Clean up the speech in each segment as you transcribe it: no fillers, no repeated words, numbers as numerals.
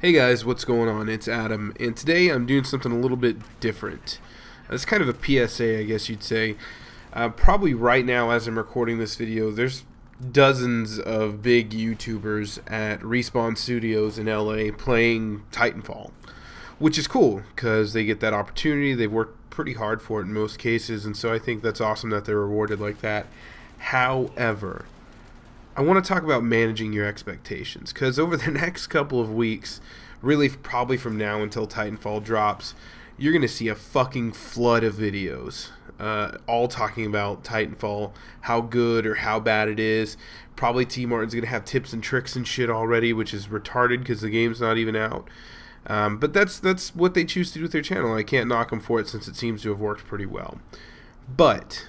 Hey guys, what's going on? It's Adam, and today I'm doing something a little bit different. It's kind of a PSA, I guess you'd say. Probably right now, as I'm recording this video, there's dozens of big YouTubers at Respawn Studios in LA playing Titanfall, which is cool because they get that opportunity. They've worked pretty hard for it in most cases, and so I think that's awesome that they're rewarded like that. However, I want to talk about managing your expectations because over the next couple of weeks, really probably from now until Titanfall drops, you're going to see a fucking flood of videos all talking about Titanfall, how good or how bad it is. Probably T Martin's going to have tips and tricks and shit already, which is retarded because the game's not even out. But that's what they choose to do with their channel. I can't knock them for it since it seems to have worked pretty well. But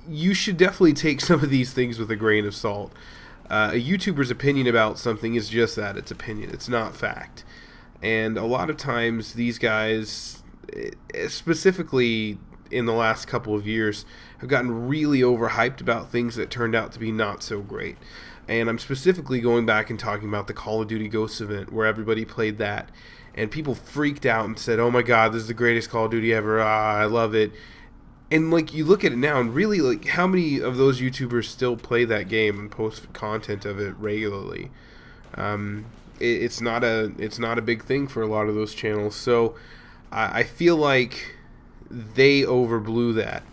you should definitely take some of these things with a grain of salt. A YouTuber's opinion about something is just that, it's opinion. It's not fact. And a lot of times these guys, specifically in the last couple of years, have gotten really overhyped about things that turned out to be not so great. And I'm specifically going back and talking about the Call of Duty Ghosts event where everybody played that and people freaked out and said, oh my god, this is the greatest Call of Duty ever, I love it. And like you look at it now, and really, like, how many of those YouTubers still play that game and post content of it regularly? It's not a big thing for a lot of those channels. So I feel like they overblew that,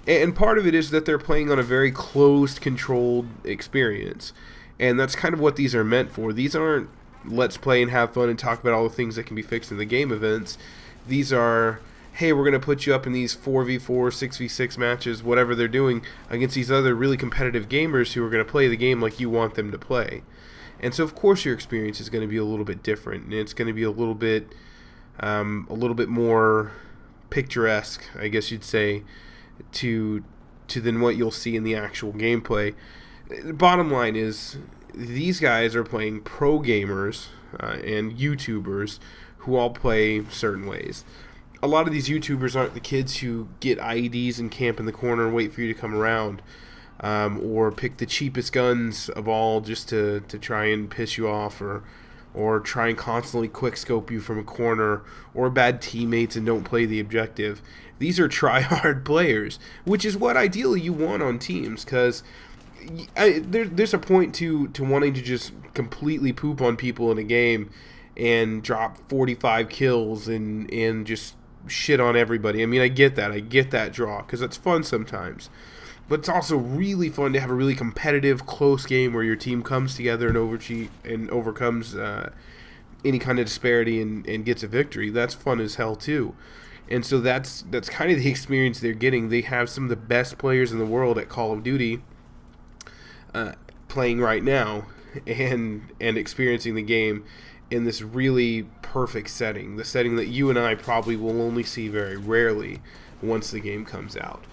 and part of it is that they're playing on a very closed, controlled experience, and that's kind of what these are meant for. These aren't let's play and have fun and talk about all the things that can be fixed in the game events. These are, hey, we're going to put you up in these 4v4, 6v6 matches, whatever they're doing, against these other really competitive gamers who are going to play the game like you want them to play. And so, of course, your experience is going to be a little bit different, and it's going to be a little bit more picturesque, I guess you'd say, to than what you'll see in the actual gameplay. The bottom line is, these guys are playing pro gamers and YouTubers who all play certain ways. A lot of these YouTubers aren't the kids who get IEDs and camp in the corner and wait for you to come around, or pick the cheapest guns of all just to try and piss you off, or try and constantly quickscope you from a corner, or bad teammates and don't play the objective. These are try-hard players, which is what ideally you want on teams, because there's a point to wanting to just completely poop on people in a game and drop 45 kills and just shit on everybody. I mean, I get that draw, because it's fun sometimes. But it's also really fun to have a really competitive, close game where your team comes together and overcomes any kind of disparity and gets a victory. That's fun as hell too. And so that's kind of the experience they're getting. They have some of the best players in the world at Call of Duty playing right now and experiencing the game in this really perfect setting. The setting that you and I probably will only see very rarely once the game comes out.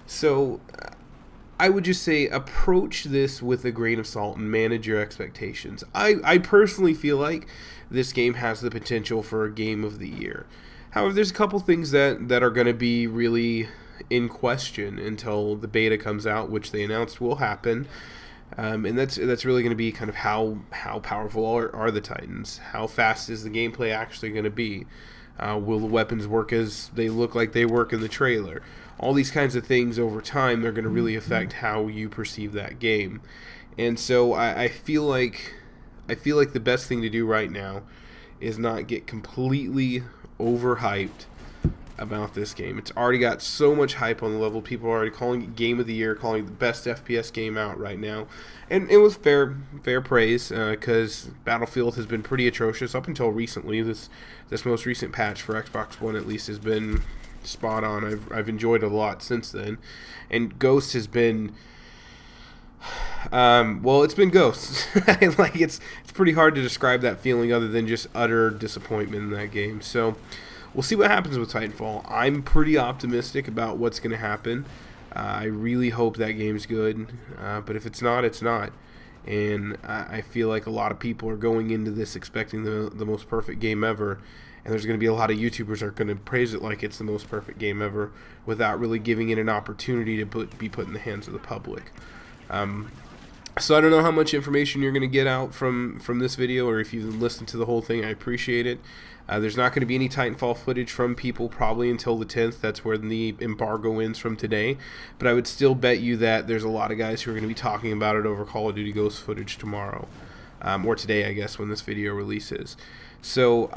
So I would just say approach this with a grain of salt and manage your expectations. I personally feel like this game has the potential for a game of the year. However, there's a couple things that are going to be really in question until the beta comes out, which they announced will happen. And that's really going to be kind of how powerful are the Titans? How fast is the gameplay actually going to be? Will the weapons work as they look like they work in the trailer? All these kinds of things over time, they're going to really affect how you perceive that game. And so I feel like the best thing to do right now is not get completely overhyped about this game. It's already got so much hype on the level. People are already calling it game of the year, calling it the best FPS game out right now, and it was fair praise, because Battlefield has been pretty atrocious up until recently. This most recent patch for Xbox One at least has been spot on. I've enjoyed it a lot since then, and Ghost has been it's been Ghosts. Like it's pretty hard to describe that feeling other than just utter disappointment in that game. So we'll see what happens with Titanfall. I'm pretty optimistic about what's going to happen. I really hope that game's good, but if it's not, it's not. And I feel like a lot of people are going into this expecting the most perfect game ever, and there's going to be a lot of YouTubers that are going to praise it like it's the most perfect game ever without really giving it an opportunity to be put in the hands of the public. So I don't know how much information you're going to get out from this video, or if you listened to the whole thing. I appreciate it. There's not going to be any Titanfall footage from people probably until the 10th. That's where the embargo ends from today. But I would still bet you that there's a lot of guys who are going to be talking about it over Call of Duty Ghost footage tomorrow. Or today, I guess, when this video releases. So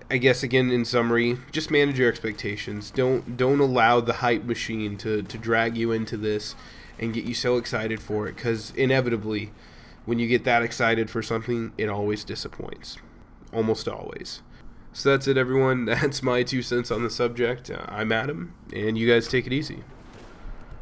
I guess, again, in summary, just manage your expectations. Don't allow the hype machine to drag you into this and get you so excited for it, because inevitably, when you get that excited for something, it always disappoints. Almost always. So that's it, everyone. That's my 2 cents on the subject. I'm Adam, and you guys take it easy.